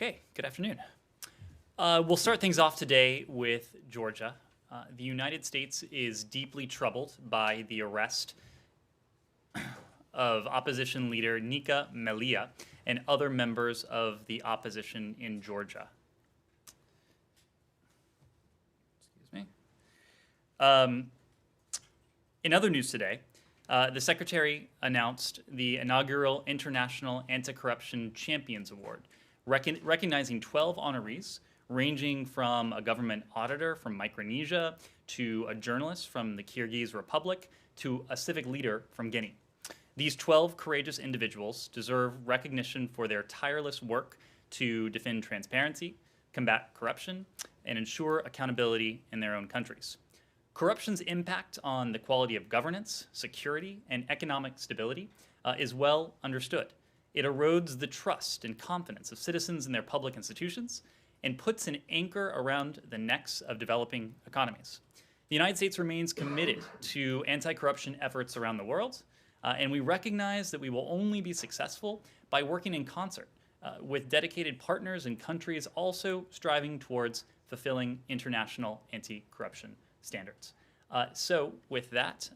Okay, good afternoon. We'll start things off today with Georgia. The United States is deeply troubled by the arrest of opposition leader Nika Melia and other members of the opposition in Georgia. Excuse me. In other news today, the Secretary announced the inaugural International Anti-Corruption Champions Award, recognizing 12 honorees ranging from a government auditor from Micronesia to a journalist from the Kyrgyz Republic to a civic leader from Guinea. These 12 courageous individuals deserve recognition for their tireless work to defend transparency, combat corruption, and ensure accountability in their own countries. Corruption's impact on the quality of governance, security, and economic stability is well understood. It erodes the trust and confidence of citizens in their public institutions and puts an anchor around the necks of developing economies. The United States remains committed to anti-corruption efforts around the world, and we recognize that we will only be successful by working in concert with dedicated partners and countries also striving towards fulfilling international anti-corruption standards. So with that,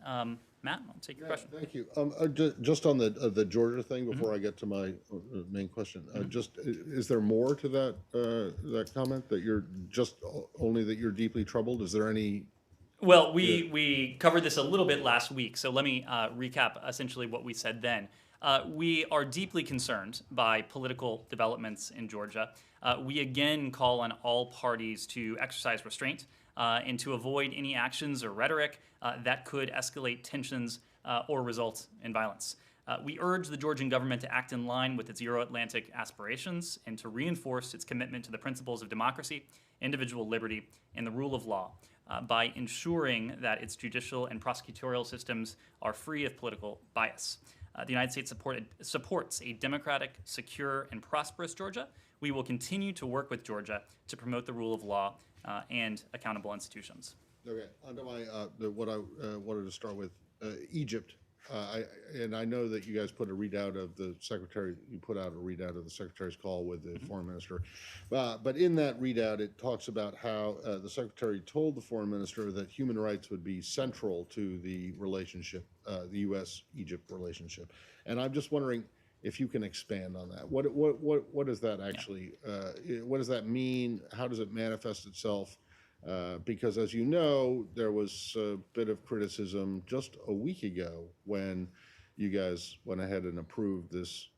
Matt, I'll take your question. Thank you. Just on the Georgia thing before I get to my main question. Is there more to that comment that you're only that you're deeply troubled? Is there any? Well, we covered this a little bit last week, so let me recap essentially what we said then. We are deeply concerned by political developments in Georgia. We again call on all parties to exercise restraint and to avoid any actions or rhetoric that could escalate tensions or result in violence. We urge the Georgian government to act in line with its Euro-Atlantic aspirations and to reinforce its commitment to the principles of democracy, individual liberty, and the rule of law by ensuring that its judicial and prosecutorial systems are free of political bias. The United States supports a democratic, secure, and prosperous Georgia. We will continue to work with Georgia to promote the rule of law and accountable institutions. Okay, onto my what I wanted to start with Egypt, and I know that you guys put a readout of the secretary. You put out a readout of the secretary's call with the foreign minister, but in that readout, it talks about how the secretary told the foreign minister that human rights would be central to the relationship, the U.S.-Egypt relationship, and I'm just wondering if you can expand on that. What does that actually? What does that mean? How does it manifest itself? Because as you know, there was a bit of criticism just a week ago when you guys went ahead and approved this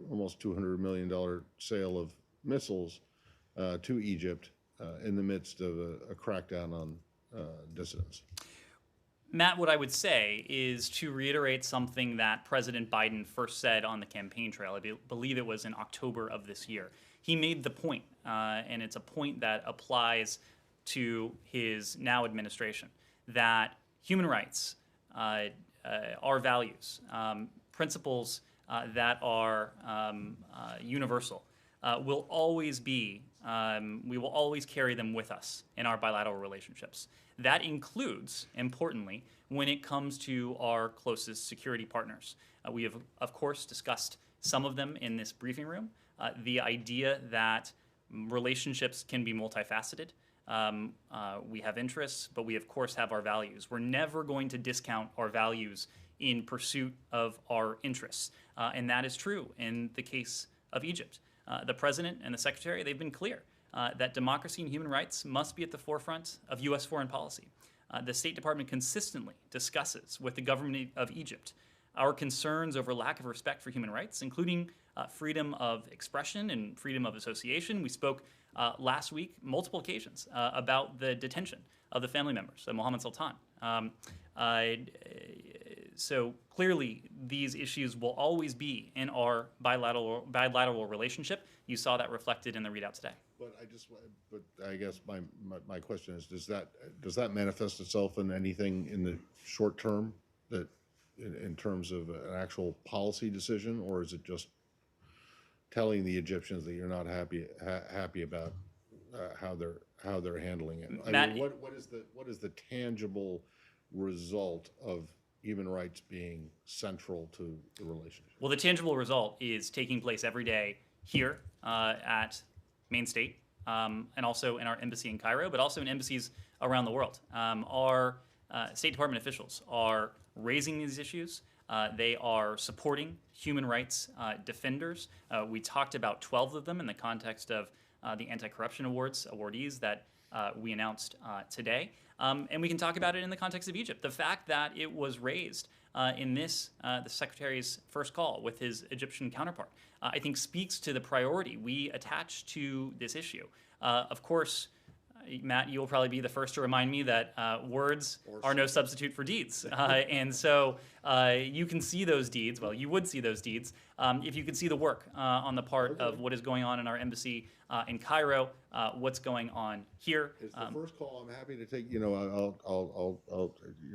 almost $200 million sale of missiles to Egypt in the midst of a crackdown on dissidents. Matt, what I would say is to reiterate something that President Biden first said on the campaign trail. I believe it was in October of this year. He made the point, and it's a point that applies to his now administration, that human rights are values, principles that are universal, will always be, we will always carry them with us in our bilateral relationships. That includes, importantly, when it comes to our closest security partners. We have, of course, discussed some of them in this briefing room. The idea that relationships can be multifaceted. We have interests, but we, of course, have our values. We're never going to discount our values in pursuit of our interests. And that is true in the case of Egypt. The president and the secretary, they've been clear that democracy and human rights must be at the forefront of U.S. foreign policy. The State Department consistently discusses with the government of Egypt our concerns over lack of respect for human rights, including freedom of expression and freedom of association. We spoke last week, multiple occasions, about the detention of the family members of Mohammed Sultan. So clearly, these issues will always be in our bilateral relationship. You saw that reflected in the readout today. But I guess my question is, does that manifest itself in anything in the short term, that in terms of an actual policy decision, or is it just telling the Egyptians that you're not happy about how they're handling it? Matt, I mean, what is the tangible result of human rights being central to the relationship? Well, the tangible result is taking place every day here at Maine State, and also in our embassy in Cairo, but also in embassies around the world. Our State Department officials are raising these issues. They are supporting human rights defenders. We talked about 12 of them in the context of the Anti-Corruption Awards awardees that we announced today. And we can talk about it in the context of Egypt. The fact that it was raised in this, the Secretary's first call with his Egyptian counterpart, I think speaks to the priority we attach to this issue. Of course, Matt, you'll probably be the first to remind me that words are no substitute for deeds. And so you can see those deeds, well, you would see those deeds, if you could see the work on the part of what is going on in our embassy in Cairo, what's going on here. It's the first call. I'm happy to take. You know,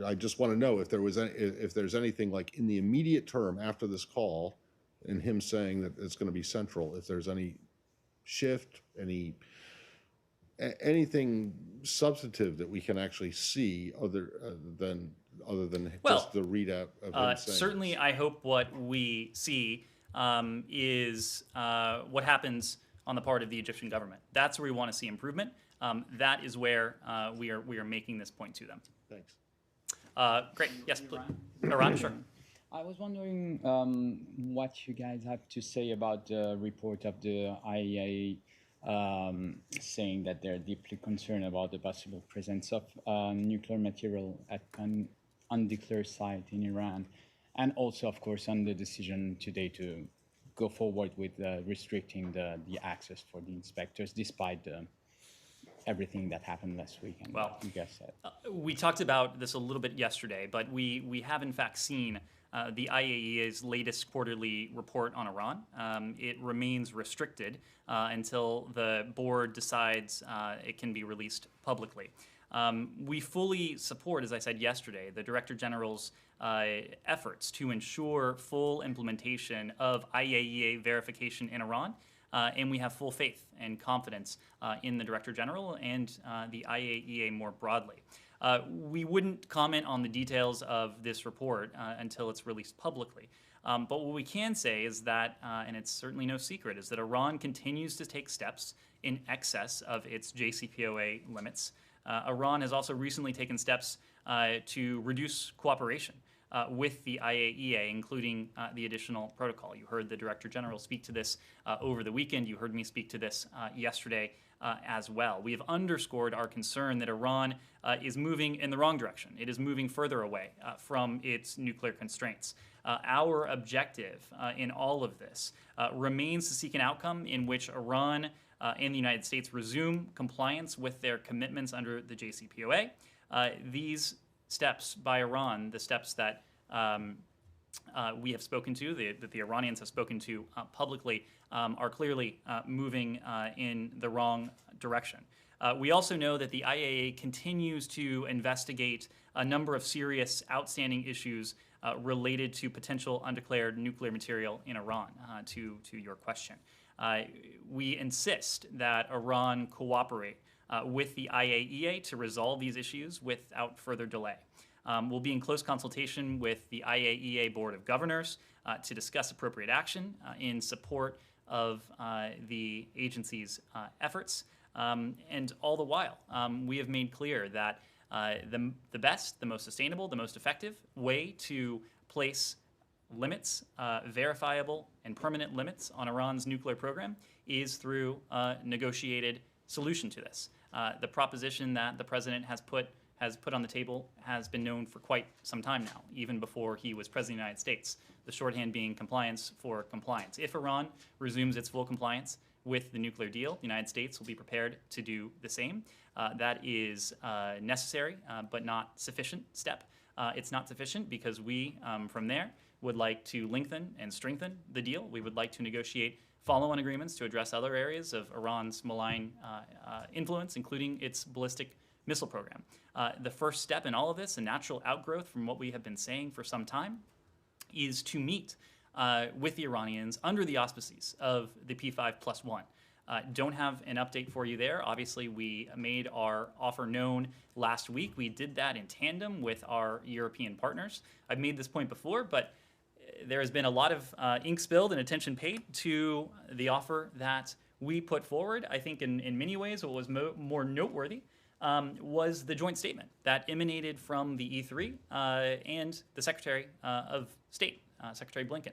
I just want to know if there was if there's anything like in the immediate term after this call, and him saying that it's going to be central. If there's any shift, anything substantive that we can actually see other than just the readout of him saying certainly this. I hope what we see is what happens on the part of the Egyptian government. That's where we want to see improvement. That is where we are making this point to them. Thanks. Great. Yes, please. Iran, sure. I was wondering what you guys have to say about the report of the IAEA saying that they're deeply concerned about the possible presence of nuclear material at an undeclared site in Iran, and also, of course, on the decision today to go forward with restricting the access for the inspectors, despite everything that happened last week. And well, you guys said. We talked about this a little bit yesterday, but we have in fact seen the IAEA's latest quarterly report on Iran. It remains restricted until the board decides it can be released publicly. We fully support, as I said yesterday, the Director General's efforts to ensure full implementation of IAEA verification in Iran, and we have full faith and confidence in the Director General and the IAEA more broadly. We wouldn't comment on the details of this report until it's released publicly. But what we can say is that, and it's certainly no secret, is that Iran continues to take steps in excess of its JCPOA limits. Iran has also recently taken steps to reduce cooperation with the IAEA, including the additional protocol. You heard the Director General speak to this over the weekend. You heard me speak to this yesterday as well. We have underscored our concern that Iran is moving in the wrong direction. It is moving further away from its nuclear constraints. Our objective in all of this remains to seek an outcome in which Iran and the United States resume compliance with their commitments under the JCPOA. These steps by Iran, the steps that we have spoken to, that the Iranians have spoken to publicly, are clearly moving in the wrong direction. We also know that the IAEA continues to investigate a number of serious outstanding issues related to potential undeclared nuclear material in Iran, to your question. We insist that Iran cooperate with the IAEA to resolve these issues without further delay. We'll be in close consultation with the IAEA Board of Governors to discuss appropriate action in support of the agency's efforts. And all the while, we have made clear that the best, the most sustainable, the most effective way to place limits, verifiable and permanent limits on Iran's nuclear program is through a negotiated solution to this. The proposition that the president has put on the table has been known for quite some time now, even before he was president of the United States, the shorthand being compliance for compliance. If Iran resumes its full compliance with the nuclear deal, the United States will be prepared to do the same. That is a necessary but not sufficient step. It's not sufficient because we, from there, would like to lengthen and strengthen the deal. We would like to negotiate follow-on agreements to address other areas of Iran's malign influence, including its ballistic missile program. The first step in all of this, a natural outgrowth from what we have been saying for some time, is to meet with the Iranians under the auspices of the P5+1. Don't have an update for you there. Obviously, we made our offer known last week. We did that in tandem with our European partners. I've made this point before, but there has been a lot of ink spilled and attention paid to the offer that we put forward, I think in many ways what was more noteworthy was the joint statement that emanated from the E3 and the Secretary of State, Secretary Blinken.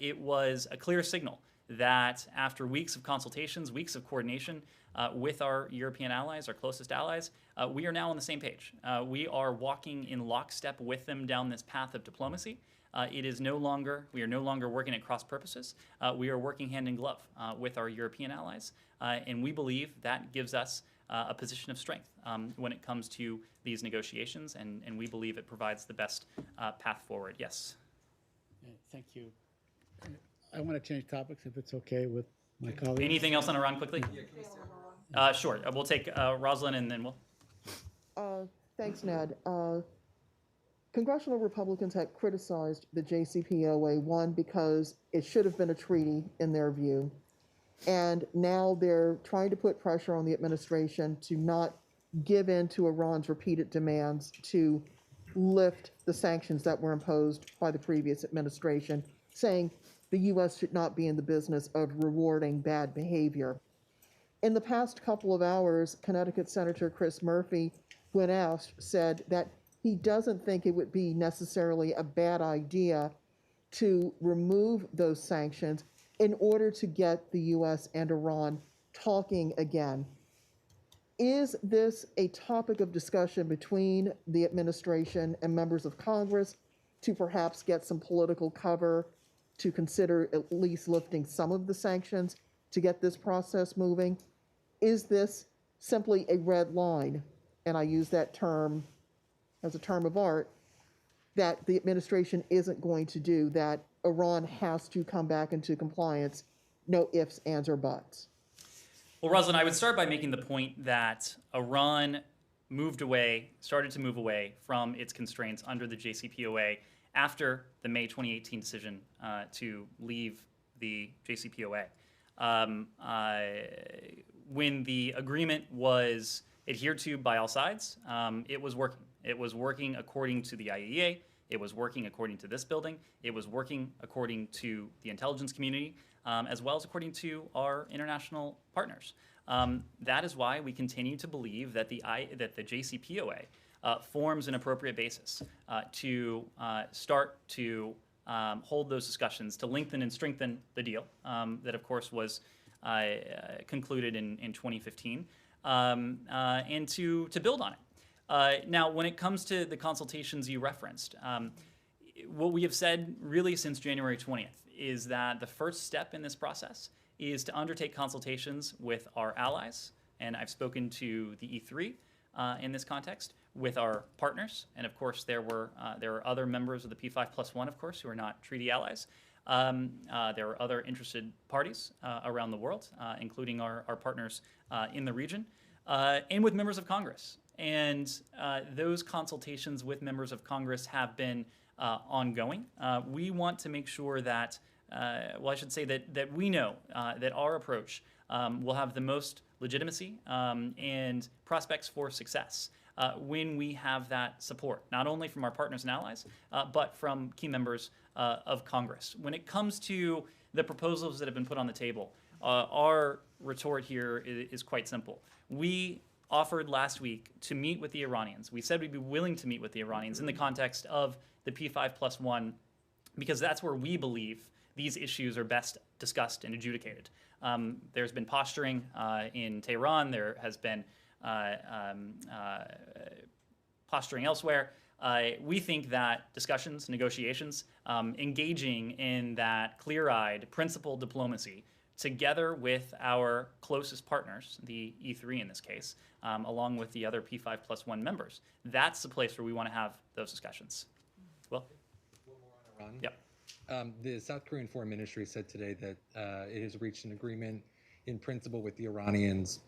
It was a clear signal that after weeks of consultations, weeks of coordination with our European allies, our closest allies, we are now on the same page. We are walking in lockstep with them down this path of diplomacy. We are no longer working at cross purposes. We are working hand in glove with our European allies, and we believe that gives us a position of strength when it comes to these negotiations, and we believe it provides the best path forward. Yes. Thank you. I want to change topics if it's okay with my colleagues. Anything else on Iran quickly? Sure. We'll take Rosalind and then we'll. Thanks, Ned. Congressional Republicans had criticized the JCPOA, one, because it should have been a treaty in their view, and now they're trying to put pressure on the administration to not give in to Iran's repeated demands to lift the sanctions that were imposed by the previous administration, saying the U.S. should not be in the business of rewarding bad behavior. In the past couple of hours, Connecticut Senator Chris Murphy, when asked, said that he doesn't think it would be necessarily a bad idea to remove those sanctions in order to get the U.S. and Iran talking again. Is this a topic of discussion between the administration and members of Congress to perhaps get some political cover to consider at least lifting some of the sanctions to get this process moving? Is this simply a red line, and I use that term as a term of art, that the administration isn't going to do, that Iran has to come back into compliance, no ifs, ands, or buts? Well, Rosalind, I would start by making the point that Iran started to move away from its constraints under the JCPOA after the May 2018 decision to leave the JCPOA. When the agreement was adhered to by all sides, it was working. It was working according to the IAEA. It was working according to this building. It was working according to the intelligence community, as well as according to our international partners. That is why we continue to believe that the JCPOA forms an appropriate basis to start to hold those discussions, to lengthen and strengthen the deal that, of course, was concluded in 2015, and to build on it. Now, when it comes to the consultations you referenced, what we have said really since January 20th is that the first step in this process is to undertake consultations with our allies, and I've spoken to the E3 in this context, with our partners, and of course there are other members of the P5+1, of course, who are not treaty allies. There are other interested parties around the world, including our partners in the region, and with members of Congress. And those consultations with members of Congress have been ongoing. We want to make sure that, well, I should say that we know that our approach will have the most legitimacy and prospects for success when we have that support, not only from our partners and allies, but from key members of Congress. When it comes to the proposals that have been put on the table, our retort here is quite simple. We offered last week to meet with the Iranians. We said we'd be willing to meet with the Iranians in the context of the P5+1, because that's where we believe these issues are best discussed and adjudicated. There's been posturing in Tehran. There has been posturing elsewhere. We think that discussions, negotiations, engaging in that clear-eyed, principled diplomacy together with our closest partners, the E3 in this case, along with the other P5+1 members, that's the place where we want to have those discussions. Well? One more on Iran. Yep. The South Korean Foreign Ministry said today that it has reached an agreement in principle with the Iranians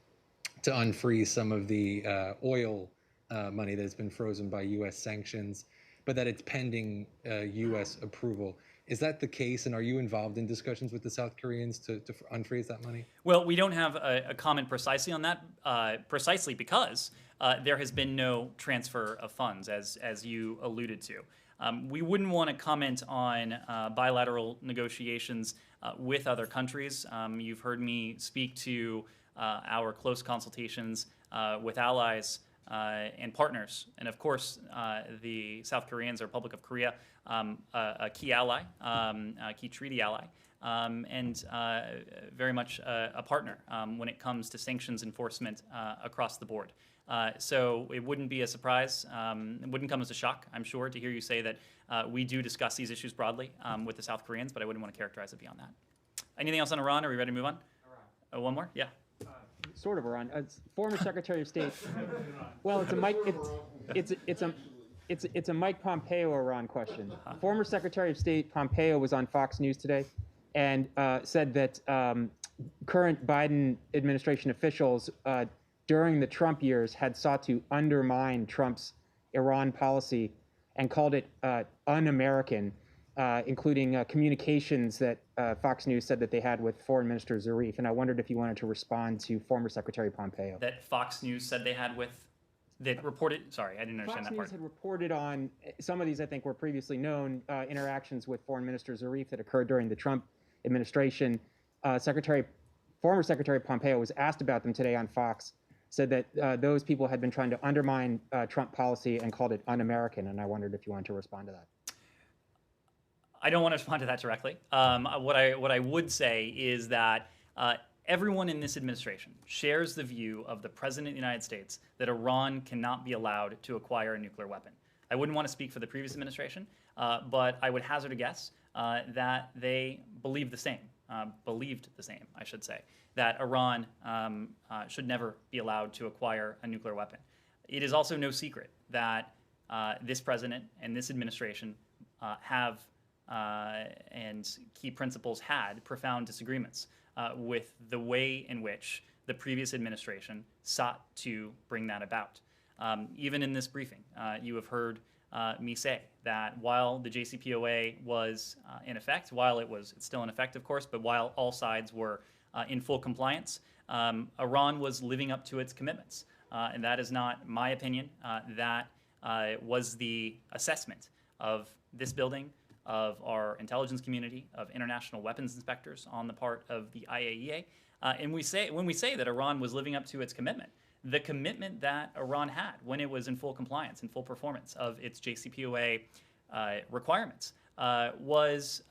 to unfreeze some of the oil money that has been frozen by U.S. sanctions, but that it's pending U.S. approval. Is that the case, and are you involved in discussions with the South Koreans to unfreeze that money? Well, we don't have a comment precisely on that, precisely because there has been no transfer of funds, as you alluded to. We wouldn't want to comment on bilateral negotiations with other countries. You've heard me speak to our close consultations with allies and partners. And of course, the South Koreans, the Republic of Korea, a key ally, a key treaty ally, and very much a partner when it comes to sanctions enforcement across the board. So it wouldn't be a surprise, it wouldn't come as a shock, I'm sure, to hear you say that we do discuss these issues broadly with the South Koreans, but I wouldn't want to characterize it beyond that. Anything else on Iran? Are we ready to move on? Iran. One more? Yeah. Sort of Iran. Former Secretary of State. Well, it's a Mike Pompeo Iran question. Former Secretary of State Pompeo was on Fox News today and said that current Biden administration officials during the Trump years had sought to undermine Trump's Iran policy and called it un-American, including communications that Fox News said that they had with Foreign Minister Zarif. And I wondered if you wanted to respond to former Secretary Pompeo. That Fox News said they had with, that reported, sorry, I didn't understand that part. Fox News had reported on, some of these I think were previously known, interactions with Foreign Minister Zarif that occurred during the Trump administration. Former Secretary Pompeo was asked about them today on Fox, said that those people had been trying to undermine Trump policy and called it un-American, and I wondered if you wanted to respond to that. I don't want to respond to that directly. What I would say is that everyone in this administration shares the view of the President of the United States that Iran cannot be allowed to acquire a nuclear weapon. I wouldn't want to speak for the previous administration, but I would hazard a guess that they believed the same, I should say, that Iran should never be allowed to acquire a nuclear weapon. It is also no secret that this president and this administration have and key principals had profound disagreements with the way in which the previous administration sought to bring that about. Even in this briefing, you have heard me say that while the JCPOA was in effect, it's still in effect, of course, but while all sides were in full compliance, Iran was living up to its commitments. And that is not my opinion. That was the assessment of this building, of our intelligence community, of international weapons inspectors on the part of the IAEA. And when we say that Iran was living up to its commitment, the commitment that Iran had when it was in full compliance, in full performance of its JCPOA requirements, was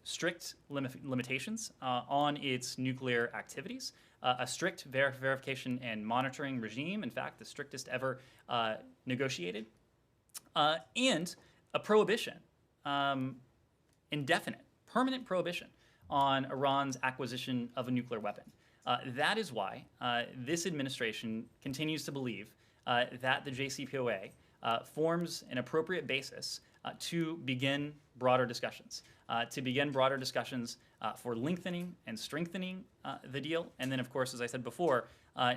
strict limitations on its nuclear activities, a strict verification and monitoring regime, in fact, the strictest ever negotiated, and a prohibition, indefinite, permanent prohibition on Iran's acquisition of a nuclear weapon. That is why this administration continues to believe that the JCPOA forms an appropriate basis to begin broader discussions, for lengthening and strengthening the deal, and then, of course, as I said before,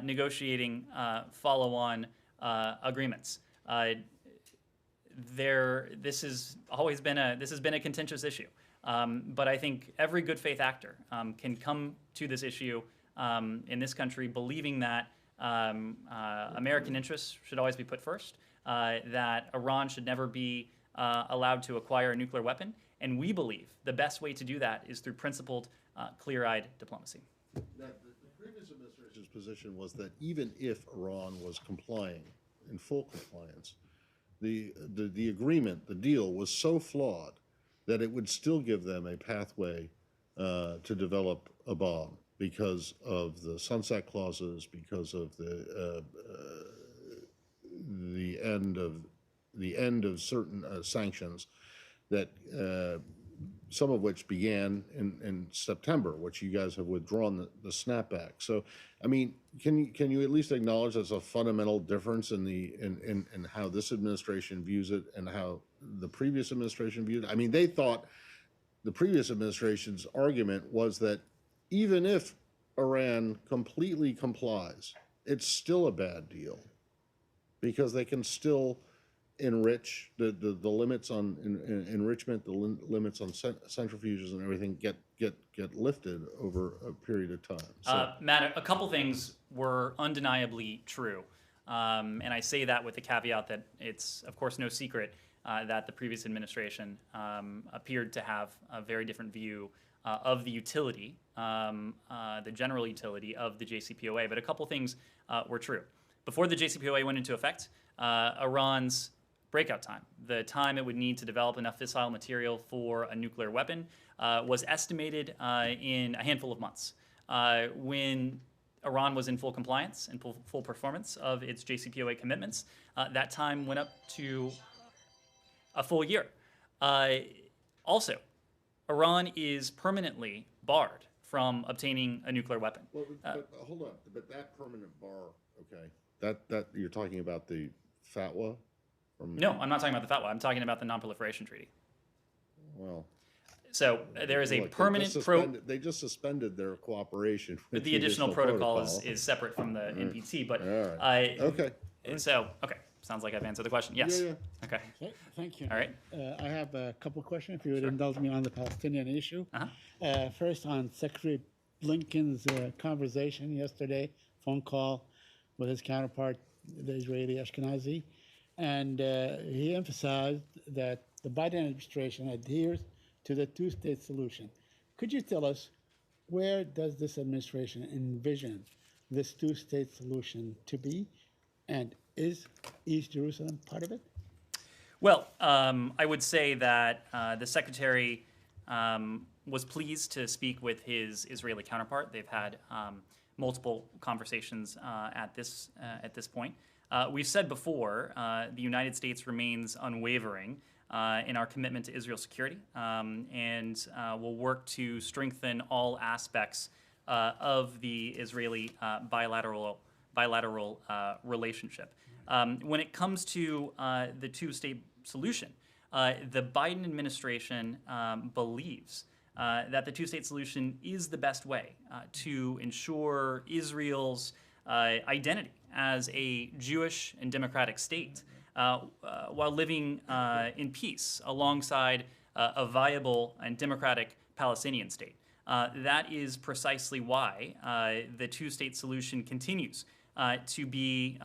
negotiating follow-on agreements. This has been a contentious issue, but I think every good faith actor can come to this issue in this country believing that American interests should always be put first, that Iran should never be allowed to acquire a nuclear weapon, and we believe the best way to do that is through principled, clear-eyed diplomacy. Now, the previous administration's position was that even if Iran was complying, in full compliance, the agreement, the deal, was so flawed that it would still give them a pathway to develop a bomb because of the sunset clauses, because of the end of certain sanctions that some of which began in September, which you guys have withdrawn the snapback. So, I mean, can you at least acknowledge there's a fundamental difference in how this administration views it and how the previous administration viewed it? I mean, they thought the previous administration's argument was that even if Iran completely complies, it's still a bad deal because they can still enrich the limits on enrichment, the limits on centrifuges and everything get lifted over a period of time. So. Matt, a couple things were undeniably true, and I say that with the caveat that it's of course no secret that the previous administration appeared to have a very different view of the utility, the general utility of the JCPOA. But a couple things were true. Before the JCPOA went into effect, Iran's breakout time, the time it would need to develop enough fissile material for a nuclear weapon, was estimated in a handful of months. When Iran was in full compliance and full performance of its JCPOA commitments, that time went up to a full year. Also, Iran is permanently barred from obtaining a nuclear weapon. Well, but hold on, but that permanent bar, okay, that you're talking about the fatwa from? No, I'm not talking about the fatwa. I'm talking about the Non-Proliferation Treaty. Well, So there is a look, permanent they just suspended their cooperation with the additional protocol is separate from the NPT, but All right. Okay. So sounds like I've answered the question. Yes. Yeah. Okay. Okay, thank you. All right. I have a couple of questions, if you would indulge me on the Palestinian issue. First, on Secretary Blinken's conversation yesterday, phone call with his counterpart, the Israeli Ashkenazi, and he emphasized that the Biden administration adheres to the two-state solution. Could you tell us, where does this administration envision this two-state solution to be, and is East Jerusalem part of it? Well, I would say that the secretary was pleased to speak with his Israeli counterpart. They've had multiple conversations at this point. We've said before, the United States remains unwavering in our commitment to Israel's security, and will work to strengthen all aspects of the Israeli bilateral relationship. When it comes to the two-state solution, the Biden administration believes that the two-state solution is the best way to ensure Israel's identity as a Jewish and democratic state while living in peace alongside a viable and democratic Palestinian state. That is precisely why the two-state solution continues to be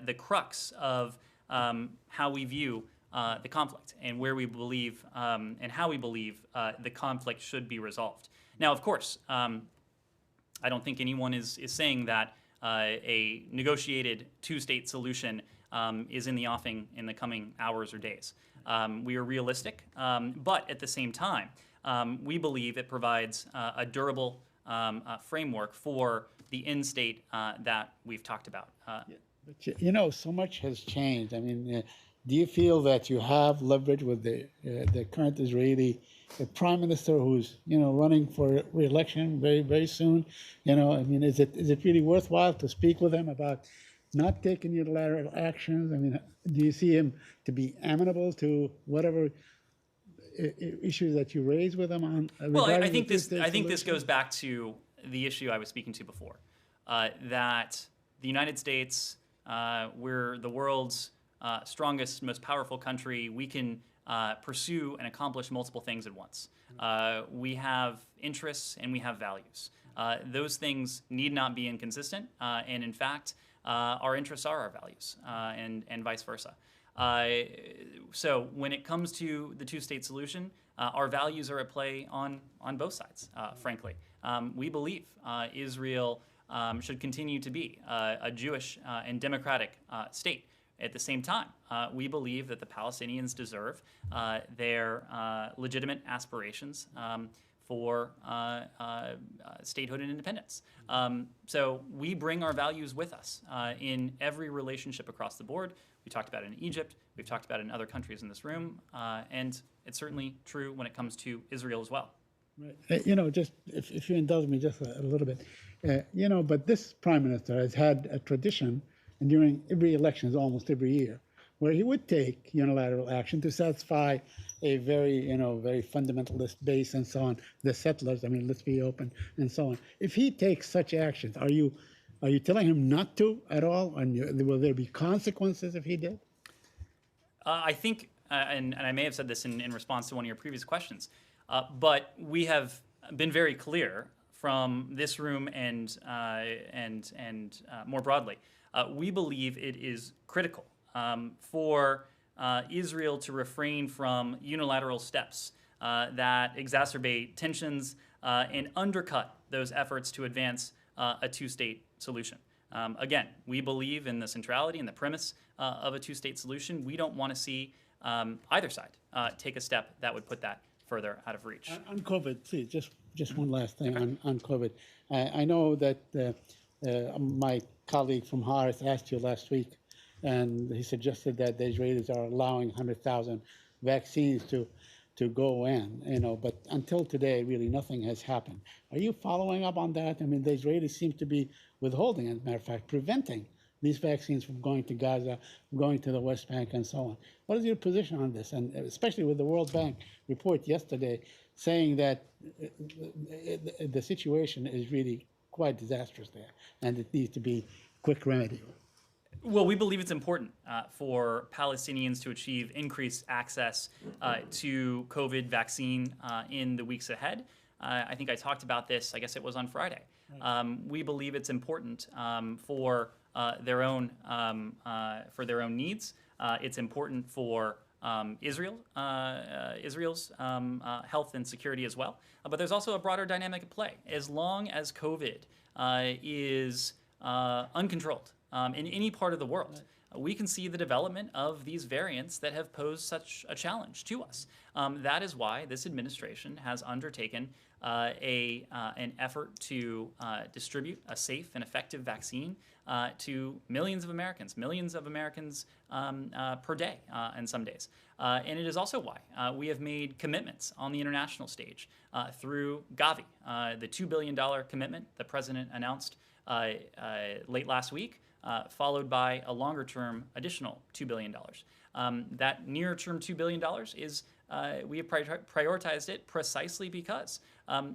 the crux of how we view the conflict and where we believe and how we believe the conflict should be resolved. Now, of course, I don't think anyone is saying that a negotiated two-state solution is in the offing in the coming hours or days. We are realistic, but at the same time, we believe it provides a durable framework for the end state that we've talked about. But you know, so much has changed. I mean, do you feel that you have leverage with the current Israeli prime minister, who's running for re-election very soon? I mean, is it really worthwhile to speak with him about not taking unilateral actions? I mean, do you see him to be amenable to whatever issues that you raise with him on? Well, I think this goes back to the issue I was speaking to before, that the United States, we're the world's strongest, most powerful country. We can pursue and accomplish multiple things at once. We have interests and we have values. Those things need not be inconsistent, and in fact, our interests are our values, and vice versa. So when it comes to the two-state solution, our values are at play on both sides, frankly. We believe Israel should continue to be a Jewish and democratic state. At the same time, we believe that the Palestinians deserve their legitimate aspirations for statehood and independence. So we bring our values with us in every relationship across the board. We talked about it in Egypt. We've talked about it in other countries in this room. And it's certainly true when it comes to Israel as well. Right. Just if you indulge me just a little bit, but this prime minister has had a tradition, and during every election, almost every year, where he would take unilateral action to satisfy a very fundamentalist base and so on, the settlers. I mean, let's be open and so on. If he takes such actions, are you telling him not to at all? And will there be consequences if he did? I think, and I may have said this in response to one of your previous questions, but we have been very clear from this room and more broadly. We believe it is critical for Israel to refrain from unilateral steps that exacerbate tensions and undercut those efforts to advance a two-state solution. Again, we believe in the centrality and the premise of a two-state solution. We don't want to see either side take a step that would put that further out of reach. On COVID, please, just one last thing on COVID. I know that my colleague from Harris asked you last week, and he suggested that the Israelis are allowing 100,000 vaccines to go in, but until today, really nothing has happened. Are you following up on that? I mean, the Israelis seem to be withholding, as a matter of fact, preventing these vaccines from going to Gaza, going to the West Bank, and so on. What is your position on this? And especially with the World Bank report yesterday saying that the situation is really quite disastrous there, and it needs to be quick remedy. Well, we believe it's important for Palestinians to achieve increased access to COVID vaccine in the weeks ahead. I think I talked about this, I guess it was on Friday. We believe it's important for their own needs. It's important for Israel's health and security as well. But there's also a broader dynamic at play. As long as COVID is uncontrolled in any part of the world, we can see the development of these variants that have posed such a challenge to us. That is why this administration has undertaken an effort to distribute a safe and effective vaccine to millions of Americans per day and some days. And it is also why we have made commitments on the international stage through Gavi, the $2 billion commitment the president announced late last week, followed by a longer-term additional $2 billion. That near-term $2 billion is we have prioritized it precisely because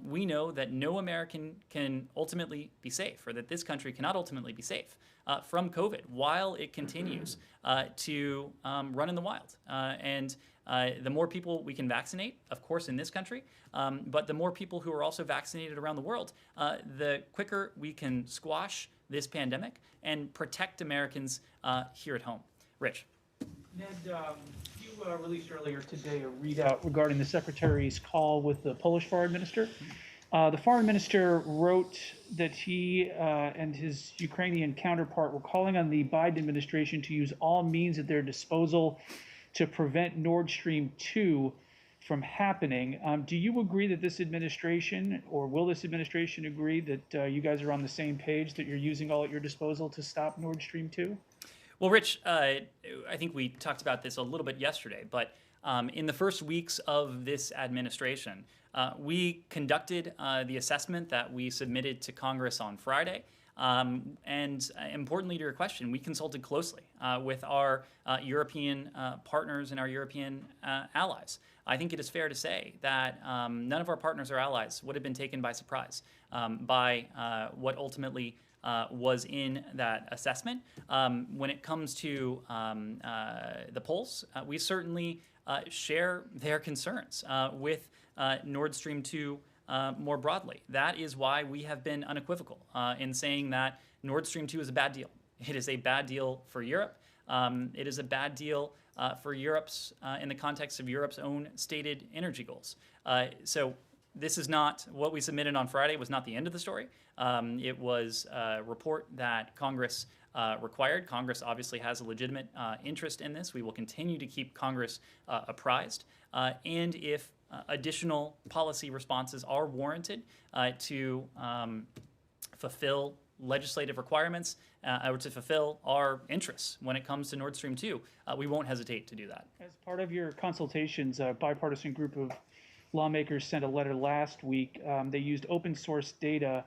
we know that no American can ultimately be safe, or that this country cannot ultimately be safe from COVID while it continues to run in the wild. And the more people we can vaccinate, of course, in this country, but the more people who are also vaccinated around the world, the quicker we can squash this pandemic and protect Americans here at home. Rich. Ned, you released earlier today a readout regarding the Secretary's call with the Polish foreign minister. The foreign minister wrote that he and his Ukrainian counterpart were calling on the Biden administration to use all means at their disposal to prevent Nord Stream 2 from happening. Do you agree that this administration, or will this administration agree that you guys are on the same page, that you're using all at your disposal to stop Nord Stream 2? Well, Rich, I think we talked about this a little bit yesterday, but in the first weeks of this administration, we conducted the assessment that we submitted to Congress on Friday. And importantly to your question, we consulted closely with our European partners and our European allies. I think it is fair to say that none of our partners or allies would have been taken by surprise by what ultimately was in that assessment. When it comes to the Poles, we certainly share their concerns with Nord Stream 2 more broadly. That is why we have been unequivocal in saying that Nord Stream 2 is a bad deal. It is a bad deal for Europe. It is a bad deal for Europe's, in the context of Europe's own stated energy goals. So this is not what we submitted on Friday. It was not the end of the story. It was a report that Congress required. Congress obviously has a legitimate interest in this. We will continue to keep Congress apprised. And if additional policy responses are warranted to fulfill legislative requirements or to fulfill our interests when it comes to Nord Stream 2, we won't hesitate to do that. As part of your consultations, a bipartisan group of lawmakers sent a letter last week. They used open source data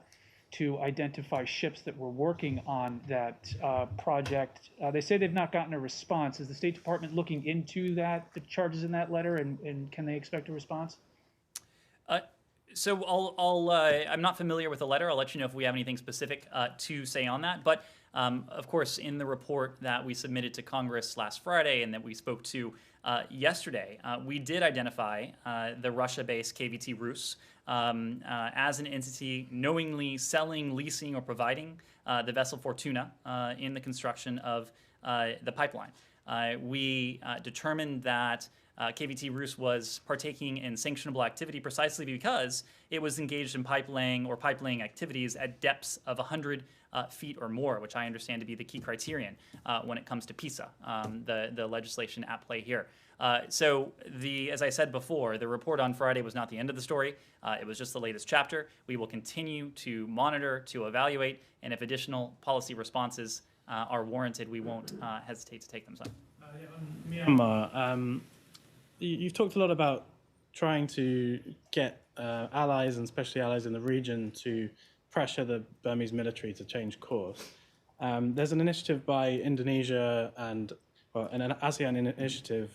to identify ships that were working on that project. They say they've not gotten a response. Is the State Department looking into that, the charges in that letter, and can they expect a response? So I'm not familiar with the letter. I'll let you know if we have anything specific to say on that. But of course, in the report that we submitted to Congress last Friday and that we spoke to yesterday, we did identify the Russia-based KVT Rus as an entity knowingly selling, leasing, or providing the vessel Fortuna in the construction of the pipeline. We determined that KVT Rus was partaking in sanctionable activity precisely because it was engaged in pipelaying or pipelaying activities at depths of 100 feet or more, which I understand to be the key criterion when it comes to PISA, the legislation at play here. So, as I said before, the report on Friday was not the end of the story. It was just the latest chapter. We will continue to monitor, to evaluate, and if additional policy responses are warranted, we won't hesitate to take them. So. Myanmar, you've talked a lot about trying to get allies, and especially allies in the region, to pressure the Burmese military to change course. There's an initiative by Indonesia and an ASEAN initiative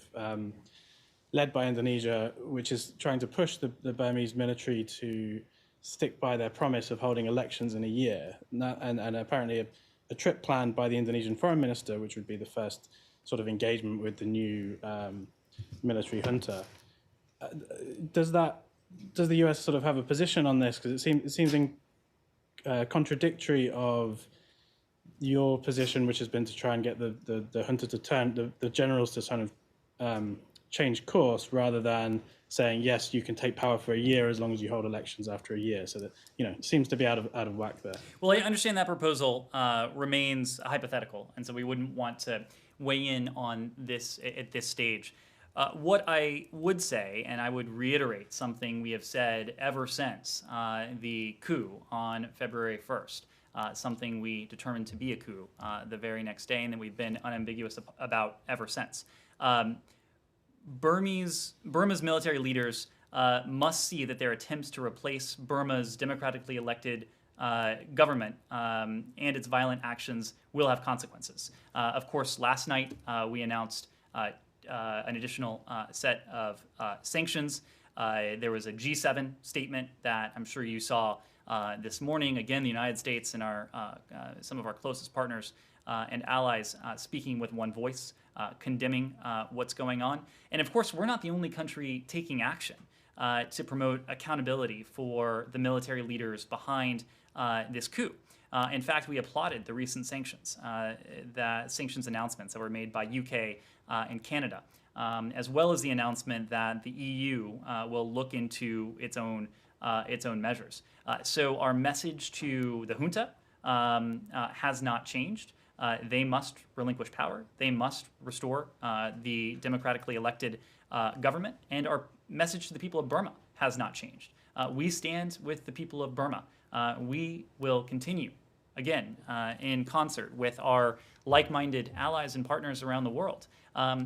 led by Indonesia, which is trying to push the Burmese military to stick by their promise of holding elections in a year. And apparently a trip planned by the Indonesian foreign minister, which would be the first sort of engagement with the new military junta. Does the US sort of have a position on this? Because it seems contradictory of your position, which has been to try and get the junta to turn, the generals to kind of change course, rather than saying, yes, you can take power for a year as long as you hold elections after a year. So that, it seems to be out of whack there. Well, I understand that proposal remains hypothetical, and so we wouldn't want to weigh in on this at this stage. What I would say, and I would reiterate something we have said ever since the coup on February 1st, something we determined to be a coup the very next day, and that we've been unambiguous about ever since. Burma's military leaders must see that their attempts to replace Burma's democratically elected government and its violent actions will have consequences. Of course, last night we announced an additional set of sanctions. There was a G7 statement that I'm sure you saw this morning. Again, the United States and some of our closest partners and allies speaking with one voice, condemning what's going on. And of course, we're not the only country taking action to promote accountability for the military leaders behind this coup. In fact, we applauded the recent sanctions, the sanctions announcements that were made by UK and Canada, as well as the announcement that the EU will look into its own measures. So our message to the junta has not changed. They must relinquish power. They must restore the democratically elected government. And our message to the people of Burma has not changed. We stand with the people of Burma. We will continue, again, in concert with our like-minded allies and partners around the world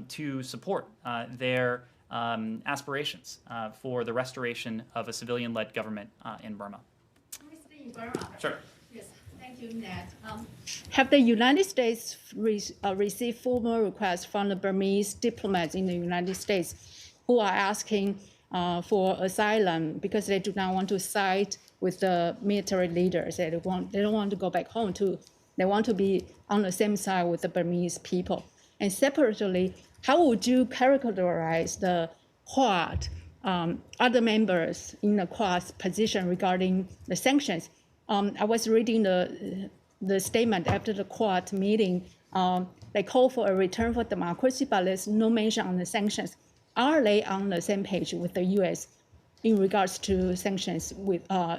to support their aspirations for the restoration of a civilian-led government in Burma. In Burma. Sure. Yes, thank you, Ned. Have the United States received formal requests from the Burmese diplomats in the United States who are asking for asylum because they do not want to side with the military leaders? They don't want to go back home they want to be on the same side with the Burmese people. And separately, how would you characterize the Quad, other members in the Quad's position regarding the sanctions? I was reading the statement after the Quad meeting. They call for a return for democracy, but there's no mention on the sanctions. Are they on the same page with the U.S. in regards to sanctions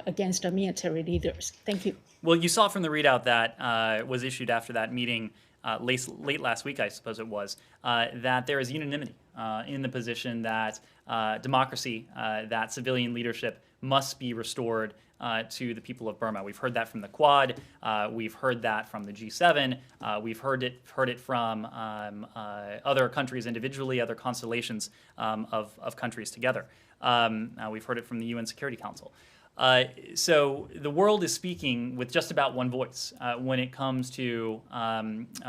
against the military leaders? Thank you. Well, you saw from the readout that was issued after that meeting late last week, I suppose it was, that there is unanimity in the position that democracy, that civilian leadership must be restored to the people of Burma. We've heard that from the Quad. We've heard that from the G7. We've heard it from other countries individually, other constellations of countries together. We've heard it from the UN Security Council. So the world is speaking with just about one voice when it comes to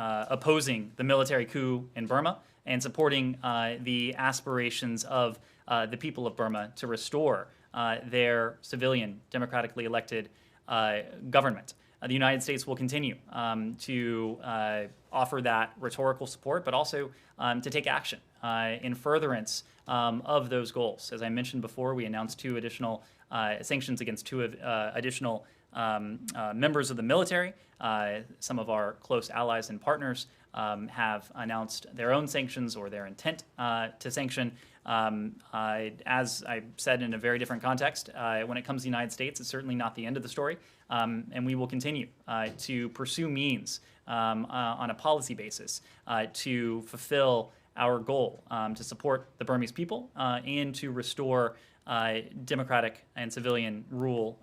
opposing the military coup in Burma and supporting the aspirations of the people of Burma to restore their civilian, democratically elected government. the United States will continue to offer that rhetorical support, but also to take action in furtherance of those goals. As I mentioned before, we announced 2 additional sanctions against 2 additional members of the military. Some of our close allies and partners have announced their own sanctions or their intent to sanction. As I said in a very different context, when it comes to the United States, it's certainly not the end of the story, and we will continue to pursue means on a policy basis to fulfill our goal to support the Burmese people and to restore democratic and civilian rule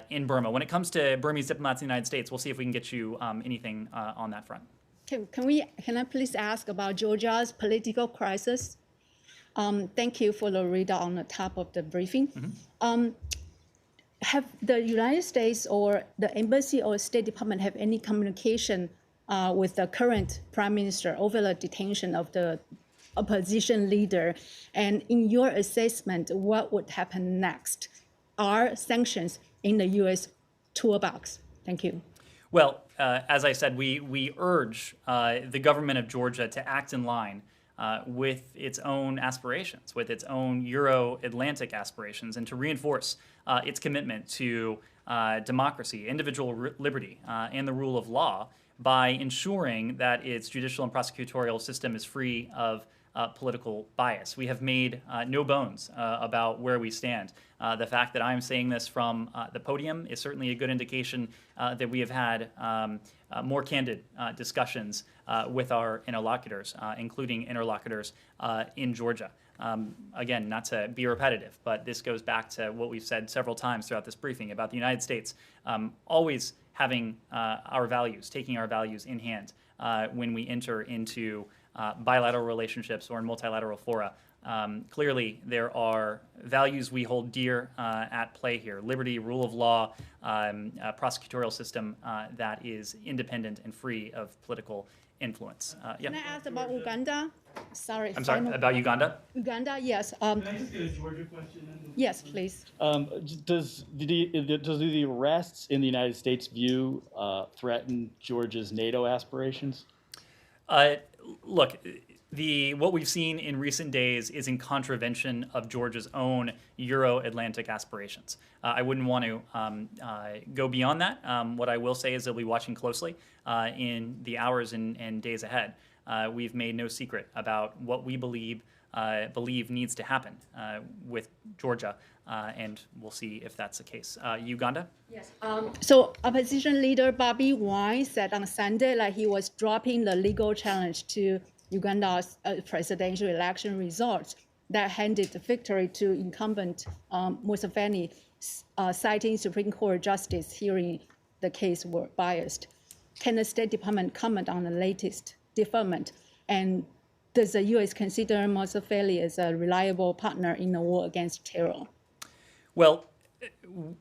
in Burma. When it comes to Burmese diplomats in the United States, we'll see if we can get you anything on that front. Can I please ask about Georgia's political crisis? Thank you for the readout on the top of the briefing. Have the United States or the embassy or State Department have any communication with the current Prime Minister over the detention of the opposition leader? And in your assessment, what would happen next? Are sanctions in the U.S. toolbox? Thank you. Well, as I said, we urge the government of Georgia to act in line with its own aspirations, with its own Euro-Atlantic aspirations, and to reinforce its commitment to democracy, individual liberty, and the rule of law by ensuring that its judicial and prosecutorial system is free of political bias. We have made no bones about where we stand. The fact that I'm saying this from the podium is certainly a good indication that we have had more candid discussions with our interlocutors, including interlocutors in Georgia. Again, not to be repetitive, but this goes back to what we've said several times throughout this briefing about the United States always having our values, taking our values in hand when we enter into bilateral relationships or in multilateral fora. Clearly, there are values we hold dear at play here: liberty, rule of law, a prosecutorial system that is independent and free of political influence. Can I ask about Uganda? Sorry. I'm sorry, about Uganda? Uganda, yes. Can I just get a Georgia question? Yes, please. Does the arrests in the United States view threaten Georgia's NATO aspirations? Look, what we've seen in recent days is in contravention of Georgia's own Euro-Atlantic aspirations. I wouldn't want to go beyond that. What I will say is they'll be watching closely in the hours and days ahead. We've made no secret about what we believe needs to happen with Georgia, and we'll see if that's the case. Uganda? Yes. So opposition leader Bobby Wine said on Sunday that he was dropping the legal challenge to Uganda's presidential election results that handed the victory to incumbent Museveni, citing Supreme Court justice hearing the case were biased. Can the State Department comment on the latest development? And does the U.S. consider Museveni as a reliable partner in the war against terror? Well,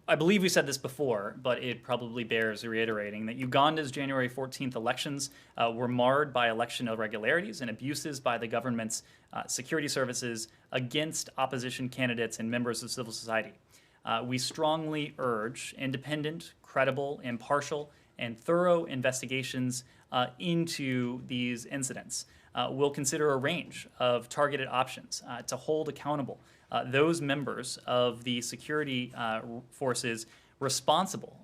I believe we said this before, but it probably bears reiterating that Uganda's January 14th elections were marred by election irregularities and abuses by the government's security services against opposition candidates and members of civil society. We strongly urge independent, credible, impartial, and thorough investigations into these incidents. We'll consider a range of targeted options to hold accountable those members of the security forces responsible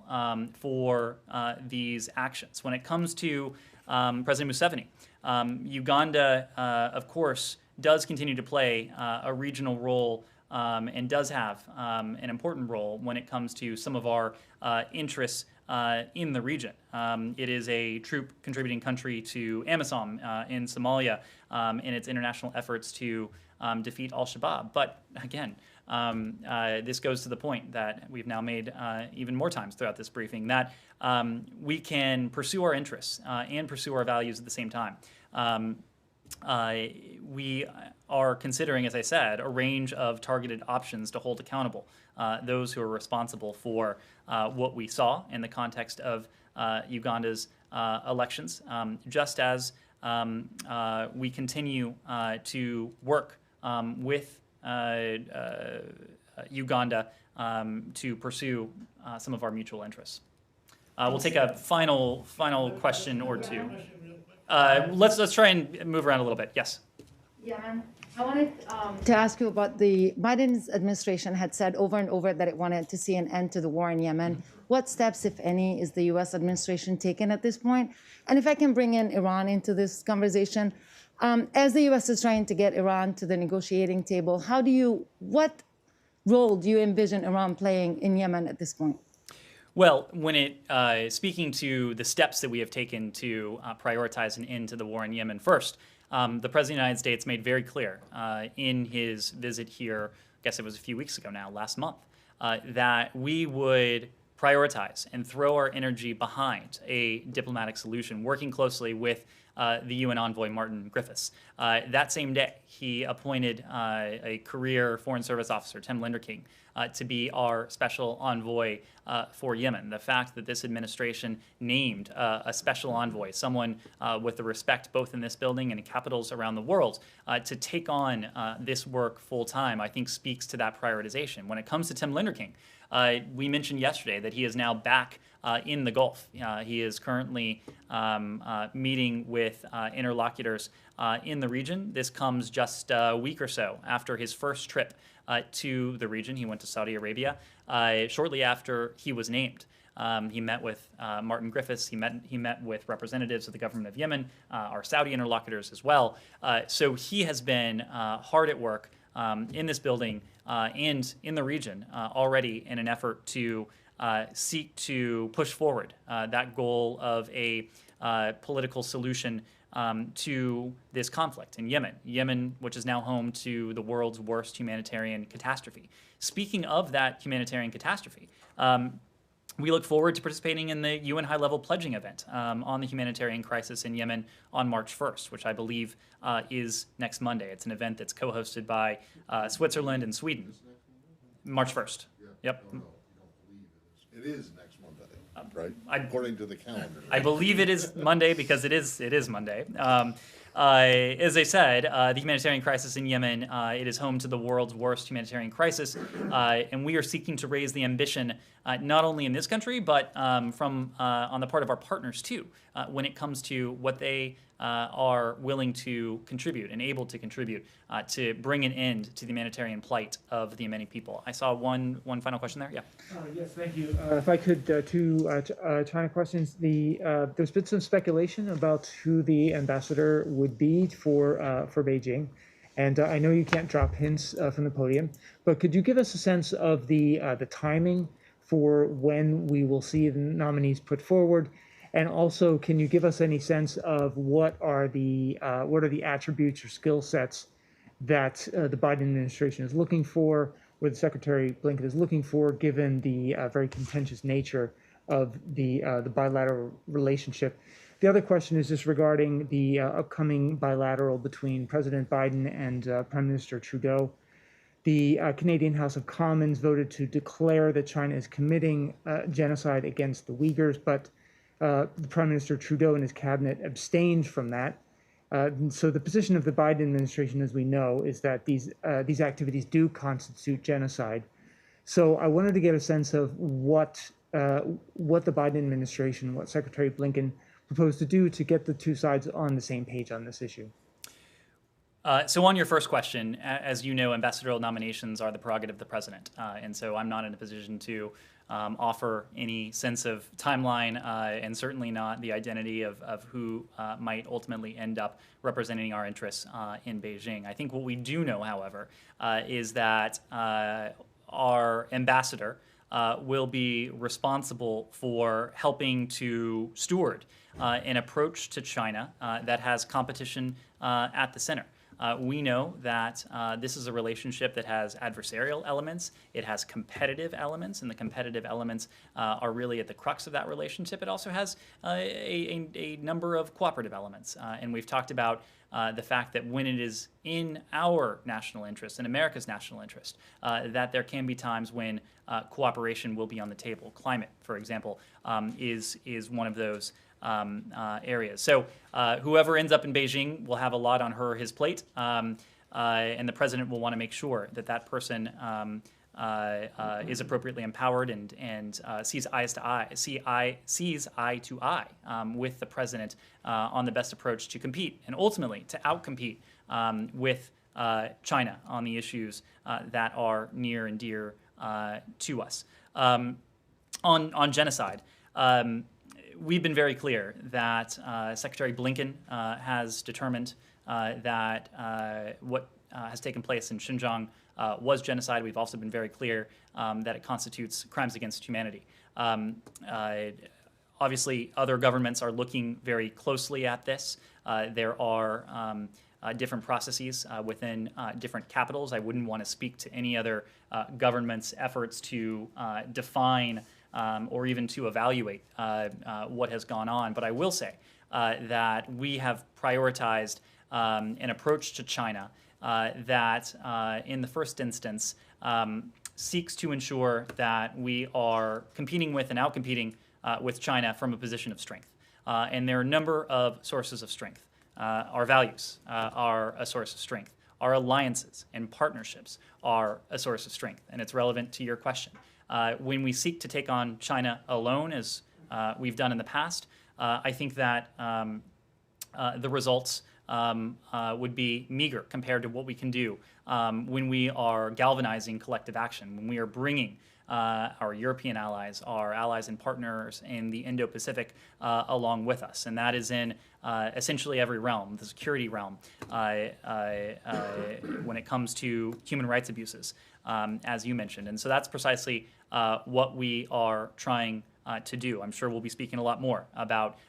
for these actions. When it comes to President Museveni, Uganda, of course, does continue to play a regional role and does have an important role when it comes to some of our interests in the region. It is a troop contributing country to AMISOM in Somalia in its international efforts to defeat al-Shabaab. But again, this goes to the point that we've now made even more times throughout this briefing, that we can pursue our interests and pursue our values at the same time. We are considering, as I said, a range of targeted options to hold accountable those who are responsible for what we saw in the context of Uganda's elections, just as we continue to work with Uganda to pursue some of our mutual interests. We'll take a final question or two. Let's try and move around a little bit. Yes. Yeah, I wanted to ask you about the Biden's administration had said over and over that it wanted to see an end to the war in Yemen. What steps, if any, is the U.S. administration taking at this point? And if I can bring in Iran into this conversation, as the U.S. is trying to get Iran to the negotiating table, what role do you envision Iran playing in Yemen at this point? Well, when speaking to the steps that we have taken to prioritize an end to the war in Yemen, first, the President of the United States made very clear in his visit here, I guess it was a few weeks ago now, last month, that we would prioritize and throw our energy behind a diplomatic solution, working closely with the UN envoy, Martin Griffiths. That same day, he appointed a career Foreign Service officer, Tim Linderking, to be our special envoy for Yemen. The fact that this administration named a special envoy, someone with the respect both in this building and in capitals around the world, to take on this work full time, I think speaks to that prioritization. When it comes to Tim Linderking, we mentioned yesterday that he is now back in the Gulf. He is currently meeting with interlocutors in the region. This comes just a week or so after his first trip to the region. He went to Saudi Arabia shortly after he was named. He met with Martin Griffiths. He met with representatives of the government of Yemen, our Saudi interlocutors as well. So he has been hard at work in this building and in the region already in an effort to seek to push forward that goal of a political solution to this conflict in Yemen. Yemen, which is now home to the world's worst humanitarian catastrophe. Speaking of that humanitarian catastrophe, we look forward to participating in the UN high-level pledging event on the humanitarian crisis in Yemen on March 1st, which I believe is next Monday. It's an event that's co-hosted by Switzerland and Sweden. March 1st. Yep. No, you don't believe it is. It is next Monday, right? According to the calendar. I believe it is Monday because it is Monday. As I said, the humanitarian crisis in Yemen, it is home to the world's worst humanitarian crisis, and we are seeking to raise the ambition not only in this country, but from on the part of our partners too, when it comes to what they are willing to contribute and able to contribute to bring an end to the humanitarian plight of the Yemeni people. I saw one final question there. Yeah. Yes, thank you. If I could, two China questions. There's been some speculation about who the ambassador would be for Beijing, and I know you can't drop hints from the podium, but could you give us a sense of the timing for when we will see the nominees put forward? And also, can you give us any sense of what are the attributes or skill sets that the Biden administration is looking for, or the Secretary Blinken is looking for, given the very contentious nature of the bilateral relationship? The other question is just regarding the upcoming bilateral between President Biden and Prime Minister Trudeau. The Canadian House of Commons voted to declare that China is committing genocide against the Uyghurs, but the Prime Minister Trudeau and his cabinet abstained from that. So the position of the Biden administration, as we know, is that these activities do constitute genocide. So I wanted to get a sense of what the Biden administration, what Secretary Blinken proposed to do to get the two sides on the same page on this issue. So on your first question, as you know, ambassadorial nominations are the prerogative of the president. And so I'm not in a position to offer any sense of timeline and certainly not the identity of who might ultimately end up representing our interests in Beijing. I think what we do know, however, is that our ambassador will be responsible for helping to steward an approach to China that has competition at the center. We know that this is a relationship that has adversarial elements, it has competitive elements, and the competitive elements are really at the crux of that relationship. It also has a number of cooperative elements, and we've talked about the fact that when it is in our national interest, in America's national interest, that there can be times when cooperation will be on the table. Climate, for example, is one of those areas. So whoever ends up in Beijing will have a lot on her or his plate, and the president will want to make sure that that person is appropriately empowered and sees eye to eye with the president on the best approach to compete and ultimately to outcompete with China on the issues that are near and dear to us. On genocide, we've been very clear that Secretary Blinken has determined that what has taken place in Xinjiang was genocide. We've also been very clear that it constitutes crimes against humanity. Obviously, other governments are looking very closely at this. There are different processes within different capitals. I wouldn't want to speak to any other government's efforts to define or even to evaluate what has gone on. But I will say that we have prioritized an approach to China that, in the first instance, seeks to ensure that we are competing with and outcompeting with China from a position of strength. And there are a number of sources of strength. Our values are a source of strength. Our alliances and partnerships are a source of strength, and it's relevant to your question. When we seek to take on China alone, as we've done in the past, I think that the results would be meager compared to what we can do when we are galvanizing collective action, when we are bringing our European allies, our allies and partners in the Indo-Pacific along with us. And that is in essentially every realm, the security realm, when it comes to human rights abuses, as you mentioned. And so that's precisely what we are trying to do. I'm sure we'll be speaking a lot more about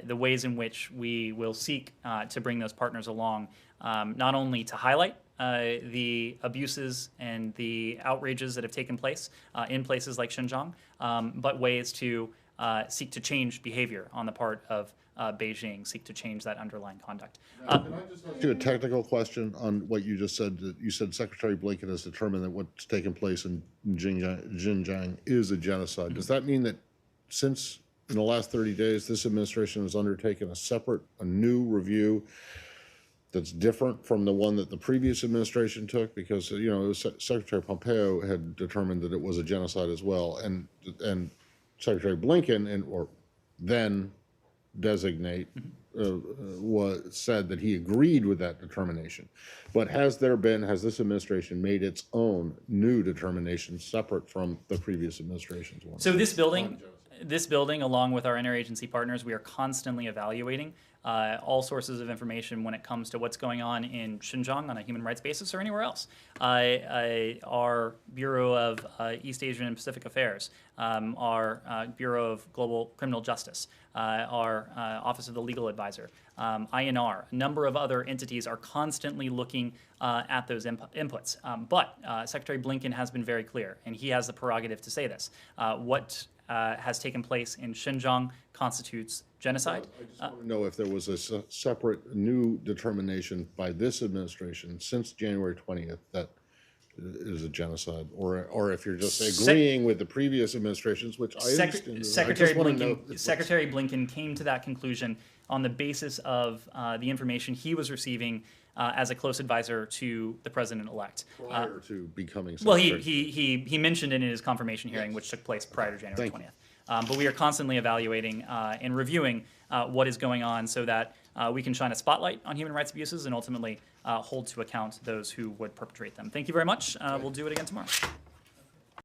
the ways in which we will seek to bring those partners along, not only to highlight the abuses and the outrages that have taken place in places like Xinjiang, but ways to seek to change behavior on the part of Beijing, seek to change that underlying conduct. Can I just ask you a technical question on what you just said? You said Secretary Blinken has determined that what's taken place in Xinjiang is a genocide. Does that mean that since in the last 30 days, this administration has undertaken a new review that's different from the one that the previous administration took? Because, you know, Secretary Pompeo had determined that it was a genocide as well, and Secretary Blinken or then designate said that he agreed with that determination. But has this administration made its own new determination separate from the previous administration's one? So this building, along with our interagency partners, we are constantly evaluating all sources of information when it comes to what's going on in Xinjiang on a human rights basis or anywhere else. Our Bureau of East Asian and Pacific Affairs, our Bureau of Global Criminal Justice, our Office of the Legal Advisor, INR, a number of other entities are constantly looking at those inputs. But Secretary Blinken has been very clear, and he has the prerogative to say this. What has taken place in Xinjiang constitutes genocide. I just want to know if there was a separate new determination by this administration since January 20th that is a genocide, or if you're just agreeing with the previous administrations, which I understand. Secretary Blinken came to that conclusion on the basis of the information he was receiving as a close advisor to the president-elect. Prior to becoming secretary. Well, he mentioned it in his confirmation hearing, which took place prior to January 20th. But we are constantly evaluating and reviewing what is going on so that we can shine a spotlight on human rights abuses and ultimately hold to account those who would perpetrate them. Thank you very much. We'll do it again tomorrow.